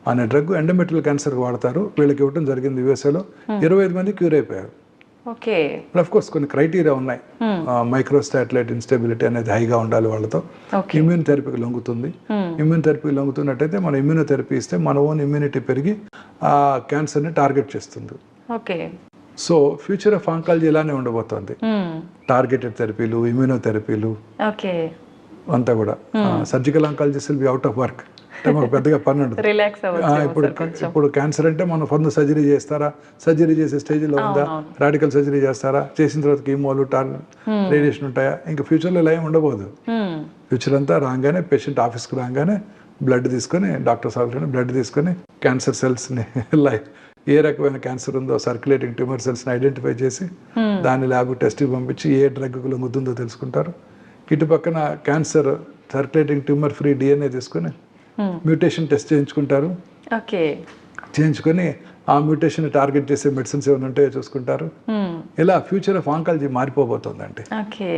S3: అనే డ్రగ్ ఎండోమెట్రియల్ క్యాన్సర్ వాడతారు. వీళ్ళకి ఇవ్వడం జరిగింది యూఎస్ఏలో. 25 మంది క్యూర్ అయిపోయారు. అఫ్ కోర్స్ కొన్ని క్రైటీరియా ఉన్నాయి. మైక్రోస్టాటిలైట్ ఇన్స్టెబిలిటీ అనేది హైగా ఉండాలి వాళ్ళతో. ఇమ్యూన్ థెరపీకి లొంగుతుంది. ఇమ్యూన్ థెరపీకి లొంగుతున్నట్టయితే మనం ఇమ్యూనోథెరపీ ఇస్తే మన ఓన్ ఇమ్యూనిటీ పెరిగి ఆ క్యాన్సర్ని టార్గెట్ చేస్తుంది. సో ఫ్యూచర్ ఆఫ్ ఆంకాలజీ ఇలానే ఉండబోతోంది. టార్గెటెడ్ థెరపీలు, ఇమ్యూనోథెరపీలు అంతా కూడా. Surgical oncologist will be out of work. అంటే మాకు పెద్దగా పని ఉండదు. ఇప్పుడు క్యాన్సర్ అంటే మనం ఫందు సర్జరీ చేస్తారా, సర్జరీ చేసే స్టేజ్లో ఉందా, రాడికల్ సర్జరీ చేస్తారా, చేసిన తర్వాత కీమోలు, రేడియేషన్ ఉంటాయా, ఇంకా ఫ్యూచర్లో ఇలా ఏమి ఉండబోదు. ఫ్యూచర్ అంతా రాగానే పేషెంట్ ఆఫీస్కి రాగానే బ్లడ్ తీసుకొని, డాక్టర్ సార్ బ్లడ్ తీసుకొని క్యాన్సర్ సెల్స్ని ఏ రకమైన క్యాన్సర్ ఉందో సర్క్యులేటింగ్ ట్యూమర్ సెల్స్ని ఐడెంటిఫై చేసి దాని ల్యాబ్ టెస్ట్కి పంపించి ఏ డ్రగ్కు లొంగుతుందో తెలుసుకుంటారు. ఇటు పక్కన cancer circulating tumour free DNA తీసుకొని మ్యూటేషన్ టెస్ట్ చేయించుకుంటారు. చేయించుకొని ఆ మ్యూటేషన్ టార్గెట్ చేసే మెడిసిన్స్ ఏమైనా ఉంటాయో చూసుకుంటారు. ఇలా ఫ్యూచర్ ఆఫ్ ఆంకాలజీ మారిపోబోతుందండి.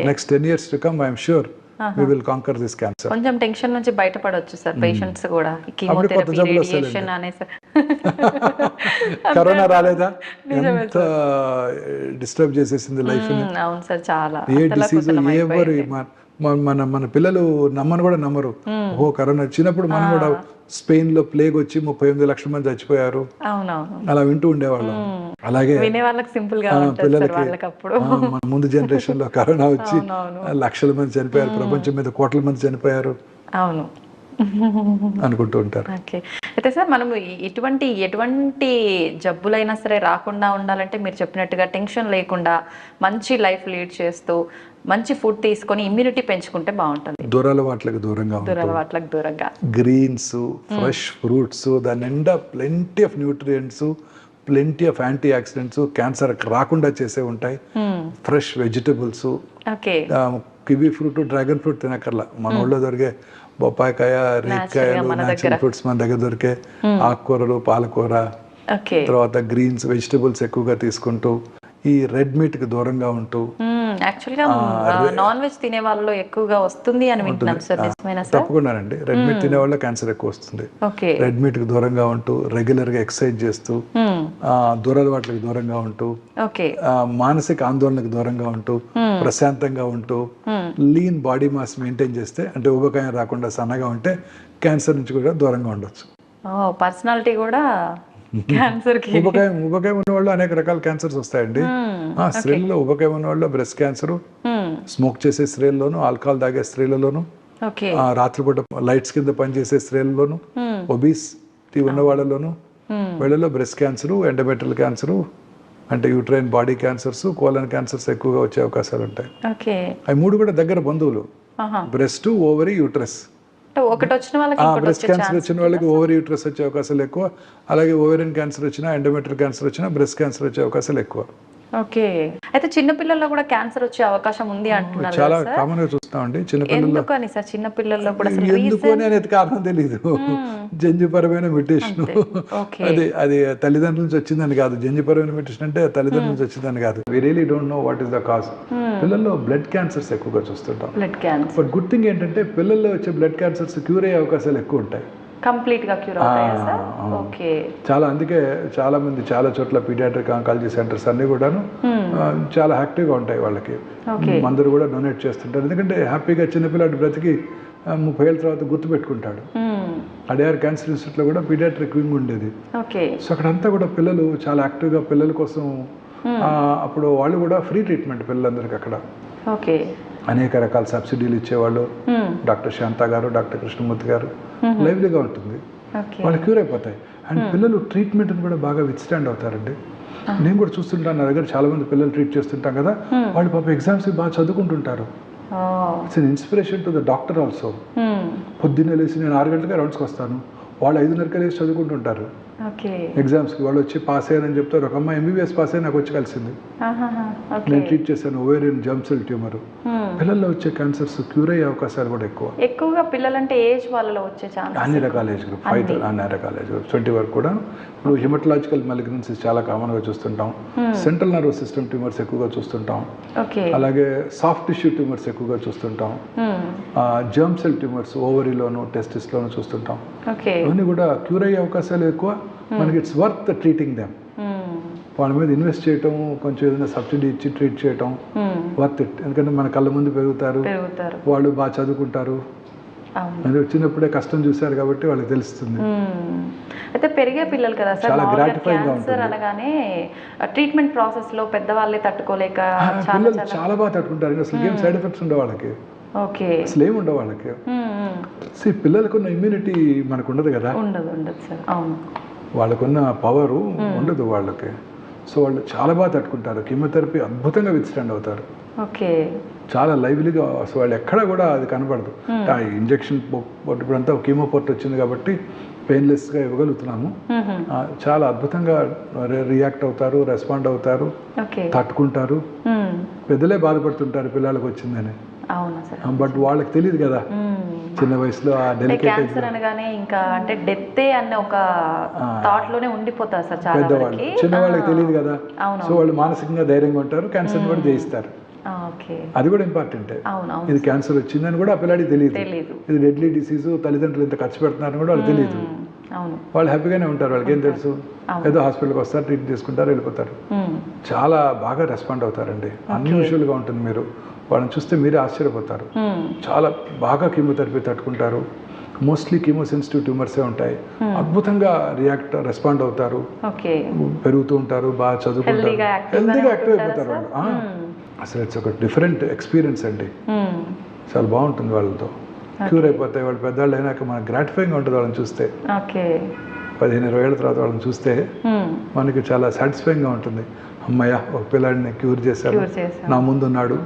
S3: Next 10 years to come I'm sure we will conquer this cancer.
S2: కొంచెం టెన్షన్ నుంచి బయటపడొచ్చు సార్ పేషెంట్స్ కూడా. కీమోథెరపీ, రేడియేషన్ అనేసి.
S3: కరోనా రాలేదా, ఎంత డిస్టర్బ్ చేసేసింది లైఫ్ ని.
S2: అవును సార్, చాలా.
S3: ఏ డిసీజ్ ఎవరు మన పిల్లలు నమ్మరు. ఓ కరోనా వచ్చినప్పుడు మనం కూడా స్పెయిన్ లో ప్లేగ్ వచ్చి 38 లక్షల మంది చచ్చిపోయారు అలా వింటూ ఉండేవాళ్ళం. అలాగే పిల్లలకి మన ముందు జనరేషన్ లో కరోనా వచ్చి లక్షల మంది చనిపోయారు, ప్రపంచం మీద కోట్ల మంది చనిపోయారు అనుకుంటూ ఉంటారు.
S2: అయితే సార్ మనం ఎటువంటి జబ్బులైనా సరే రాకుండా ఉండాలంటే మీరు చెప్పినట్టుగా టెన్షన్ లేకుండా మంచి లైఫ్ లీడ్ చేస్తూ మంచి ఫుడ్ తీసుకొని ఇమ్యూనిటీ పెంచుకుంటే బాగుంటుంది.
S3: దురలవాట్లకు దూరంగా గ్రీన్స్, ఫ్రెష్ ఫ్రూట్స్, దాని నిండా plenty of nutrients, plenty of antioxidants, cancer రాకుండా చేసే ఉంటాయి. Fresh vegetables, kiwi fruit, dragon fruit తినక్కర్లా. మన ఊళ్ళో దొరికే బొప్పాయికాయ, రేగికాయలు, న్యాచురల్ ఫ్రూట్స్ మన దగ్గర దొరికే. ఆకుకూరలు, పాలకూర, తర్వాత గ్రీన్స్, వెజిటబుల్స్ ఎక్కువగా తీసుకుంటూ ఈ రెడ్ మీట్కి దూరంగా ఉంటూ
S2: యాక్చువల్గా నాన్ వెజ్ తినే వాళ్ళలో ఎక్కువగా వస్తుంది అని వింటున్నాం సార్, నిజమేనా సార్?
S3: తప్పకుండానండి. రెడ్ మీట్ తినే వాళ్ళ క్యాన్సర్ ఎక్కువ వస్తుంది.
S2: ఓకే.
S3: రెడ్ మీట్కి దూరంగా ఉంటూ, రెగ్యులర్గా ఎక్సర్సైజ్ చేస్తూ, దురలవాట్లకు దూరంగా ఉంటూ,
S2: ఓకే,
S3: మానసిక ఆందోళనకు దూరంగా ఉంటూ, ప్రశాంతంగా ఉంటూ, లీన్ బాడీ మాస్ మెయింటైన్ చేస్తే, అంటే ఊబకాయం రాకుండా సన్నగా ఉంటే క్యాన్సర్ నుంచి కూడా దూరంగా ఉండొచ్చు.
S2: పర్సనాలిటీ కూడా క్యాన్సర్ కి.
S3: ఊబకాయం ఉన్న వాళ్ళు అనేక రకాల క్యాన్సర్స్ వస్తాయండి. స్త్రీలలో ఊబకాయం ఉన్న వాళ్ళు బ్రెస్ట్ క్యాన్సర్, స్మోక్ చేసే స్త్రీలలోను, ఆల్కహాల్ తాగే స్త్రీలలోను, రాత్రిపూట లైట్స్ కింద పనిచేసే స్త్రీలలోను, ఒబీసిటీ ఉన్న వాళ్ళలోను, వీళ్ళలో బ్రెస్ట్ క్యాన్సర్, ఎండోమెట్రియల్ క్యాన్సర్, అంటే uterine body cancers, colon cancers ఎక్కువగా వచ్చే అవకాశాలు ఉంటాయి. అవి మూడు కూడా దగ్గర బంధువులు. Breast, ovary, uterus.
S2: ఒకటి వచ్చిన వాళ్ళకి
S3: బ్రెస్ట్ క్యాన్సర్ వచ్చిన వాళ్ళకి ఓవరీ యూట్రస్ వచ్చే అవకాశాలు ఎక్కువ. అలాగే ఓవేరియన్ క్యాన్సర్ వచ్చినా, ఎండోమెట్రియల్ క్యాన్సర్ వచ్చినా బ్రెస్ట్ క్యాన్సర్ వచ్చే అవకాశాలు ఎక్కువ.
S2: ఓకే. అయితే చిన్న పిల్లల్లో కూడా క్యాన్సర్ వచ్చే అవకాశం ఉంది అంటున్నారు.
S3: చాలా కామన్ గా చూస్తామండి చిన్నపిల్లల్లో.
S2: ఎందుకని సార్ చిన్న పిల్లల్లో కూడా
S3: ఎందుకు అనేది కారణం తెలియదు. జన్యుపరమైన మ్యూటేషన్. అది తల్లిదండ్రుల నుంచి వచ్చిందని కాదు. జన్యుపరమైన మ్యూటేషన్ అంటే తల్లిదండ్రుల నుంచి వచ్చిందని కాదు. We really don't know what is the cause. పిల్లల్లో బ్లడ్ క్యాన్సర్స్ ఎక్కువగా చూస్తుంటాం.
S2: Blood cancer.
S3: But good thing ఏంటంటే పిల్లల్లో వచ్చే బ్లడ్ క్యాన్సర్స్ క్యూర్ అయ్యే అవకాశాలు ఎక్కువ ఉంటాయి.
S2: కంప్లీట్ గా క్యూర్ అవుతాయా సార్? ఓకే.
S3: చాలా, అందుకే చాలా మంది చాలా చోట్ల పీడియాట్రిక్ ఆంకాలజీ సెంటర్స్ అన్ని కూడాను చాలా యాక్టివ్గా ఉంటాయి. వాళ్ళకి మందులు కూడా డొనేట్ చేస్తుంటారు. ఎందుకంటే హ్యాపీగా చిన్నపిల్లాడి బ్రతికి 30 ఏళ్ళ తర్వాత గుర్తు పెట్టుకుంటాడు. అడియార్ క్యాన్సర్ ఇన్స్టిట్యూట్లో కూడా పీడియాట్రిక్ వింగ్ ఉండేది. సో అక్కడంతా కూడా పిల్లలు చాలా యాక్టివ్గా పిల్లల కోసం, అప్పుడు వాళ్ళు కూడా ఫ్రీ ట్రీట్మెంట్ పిల్లలందరికీ అక్కడ.
S2: ఓకే.
S3: అనేక రకాల సబ్సిడీలు ఇచ్చేవాళ్ళు. డాక్టర్ శాంత గారు, డాక్టర్ కృష్ణమూర్తి గారు. లైవ్లీగా ఉంటుంది, వాళ్ళు క్యూర్ అయిపోతాయి. అండ్ పిల్లలు ట్రీట్మెంట్ని కూడా బాగా విత్స్టాండ్ అవుతారండి. నేను కూడా చూస్తుంటాను, నా దగ్గర చాలా మంది పిల్లలు ట్రీట్ చేస్తుంటాం కదా, వాళ్ళు పాప ఎగ్జామ్స్ బాగా చదువుకుంటుంటారు. It's an inspiration to the doctor also. పొద్దున్నే లేచి నేను 6 గంటలకే రౌండ్స్కి వస్తాను, వాళ్ళు 5:30కే లేచి చదువుకుంటుంటారు. ఎగ్జామ్స్కి వాళ్ళు వచ్చి పాస్ అయ్యారని చెప్తారు. ఒక అమ్మాయి ఎంబీబీఎస్ పాస్ అయ్యి నాకు వచ్చి కలిసింది. నేను ట్రీట్ చేశాను ఓవేరియన్ జర్మ్ సెల్ ట్యూమర్. పిల్లల్లో వచ్చే క్యాన్సర్స్ క్యూర్ అయ్యే అవకాశాలు కూడా
S2: ఎక్కువగా పిల్లలంటే ఏజ్ వాళ్ళలో వచ్చే ఛాన్స్
S3: అన్ని రకాల ఏజ్ గ్రూప్, అన్ని రకాల ఏజ్ గ్రూప్ 20 వరకు కూడా. ఇప్పుడు హిమటలాజికల్ మెలిగ్నెన్సీస్ చాలా కామన్గా చూస్తుంటాం. సెంట్రల్ నర్వస్ సిస్టమ్ ట్యూమర్స్ ఎక్కువగా చూస్తుంటాం. అలాగే సాఫ్ట్ టిష్యూ ట్యూమర్స్ ఎక్కువగా చూస్తుంటాం. జర్మ్ సెల్ ట్యూమర్స్ ఓవరీలోను, టెస్టిస్లోను చూస్తుంటాం. ఇవన్నీ కూడా క్యూర్ అయ్యే అవకాశాలు ఎక్కువ. మనకి ఇట్స్ వర్త్ ట్రీటింగ్ దెమ్. వాళ్ళ మీద ఇన్వెస్ట్ చేయటం, కొంచెం ఏదైనా సబ్సిడీ ఇచ్చి ట్రీట్ చేయటం వర్త్ ఇట్. ఎందుకంటే మన కళ్ళ ముందు పెరుగుతారు, వాళ్ళు బాగా చదువుకుంటారు. వచ్చినప్పుడే కష్టం చూశారు కాబట్టి వాళ్ళకి తెలుస్తుంది.
S2: అయితే పెరిగే పిల్లలు కదా సార్,
S3: చాలా గ్రాటిఫైయింగ్ గా ఉంటుంది.
S2: అనగానే ట్రీట్మెంట్ ప్రాసెస్ లో పెద్దవాళ్ళే తట్టుకోలేక
S3: పిల్లలు చాలా బాగా తట్టుకుంటారు. అసలు ఏం సైడ్ ఎఫెక్ట్స్ ఉండవు వాళ్ళకి.
S2: ఓకే.
S3: అసలు ఏమి ఉండవు వాళ్ళకి. పిల్లలకున్న ఇమ్యూనిటీ మనకు ఉండదు కదా.
S2: ఉండదు సార్. అవును.
S3: వాళ్ళకున్న పవరు ఉండదు వాళ్ళకి. సో వాళ్ళు చాలా బాగా తట్టుకుంటారు. కీమోథెరపీ అద్భుతంగా విత్స్టాండ్ అవుతారు.
S2: ఓకే.
S3: చాలా లైవ్లీగా. అసలు వాళ్ళు ఎక్కడా కూడా అది కనపడదు. ఆ ఇంజెక్షన్ ఇప్పుడంతా కీమో పోర్ట్ వచ్చింది కాబట్టి పెయిన్లెస్గా ఇవ్వగలుగుతున్నాము. చాలా అద్భుతంగా రియాక్ట్ అవుతారు, రెస్పాండ్ అవుతారు, తట్టుకుంటారు. పెద్దలే బాధపడుతుంటారు పిల్లలకు వచ్చిందని. బట్ వాళ్ళకి తెలియదు కదా చిన్న వయసులో ఆ డెలికేట్
S2: అనగానే ఇంకా అంటే డెత్తే అన్న ఒక థాట్ లోనే ఉండిపోతారు సార్ చాలా
S3: పెద్దవాళ్ళు. చిన్నవాళ్ళకి తెలియదు కదా. సో వాళ్ళు మానసికంగా ధైర్యంగా ఉంటారు, క్యాన్సర్ కూడా జయిస్తారు. అది కూడా ఇంపార్టెంటే. ఇది క్యాన్సర్ వచ్చిందని కూడా ఆ పిల్లాడికి తెలియదు. ఇది డెడ్లీ డిసీజ్, తల్లిదండ్రులు ఎంత ఖర్చు పెడుతున్నారని కూడా వాళ్ళకి తెలియదు. వాళ్ళు హ్యాపీగానే ఉంటారు. వాళ్ళకి ఏం తెలుసు, ఏదో హాస్పిటల్కి వస్తారు, ట్రీట్ చేసుకుంటారు, వెళ్ళిపోతారు. చాలా బాగా రెస్పాండ్ అవుతారండి. అన్యూజువల్గా ఉంటుంది. మీరు వాళ్ళని చూస్తే మీరే ఆశ్చర్యపోతారు. చాలా బాగా కీమోథెరపీ తట్టుకుంటారు. మోస్ట్లీ కీమో సెన్సిటివ్ ట్యూమర్సే ఉంటాయి. అద్భుతంగా రెస్పాండ్ అవుతారు, పెరుగుతూ ఉంటారు, బాగా చదువుకుంటారు, హెల్తీగా యాక్టివ్ అయిపోతారు వాళ్ళు. అసలు ఇట్స్ ఒక డిఫరెంట్ ఎక్స్పీరియన్స్ అండి. చాలా బాగుంటుంది వాళ్ళతో. క్యూర్ అయిపోతాయి వాళ్ళు. పెద్దవాళ్ళు అయినాక మనకు గ్రాటిఫైయింగ్ ఉంటుంది వాళ్ళని చూస్తే. 15-20 ఏళ్ళ తర్వాత వాళ్ళని చూస్తే మనకి చాలా సాటిస్ఫైయింగ్గా ఉంటుంది. అమ్మయ్య, ఒక పిల్లాడిని క్యూర్ చేశారు, నా ముందున్నాడు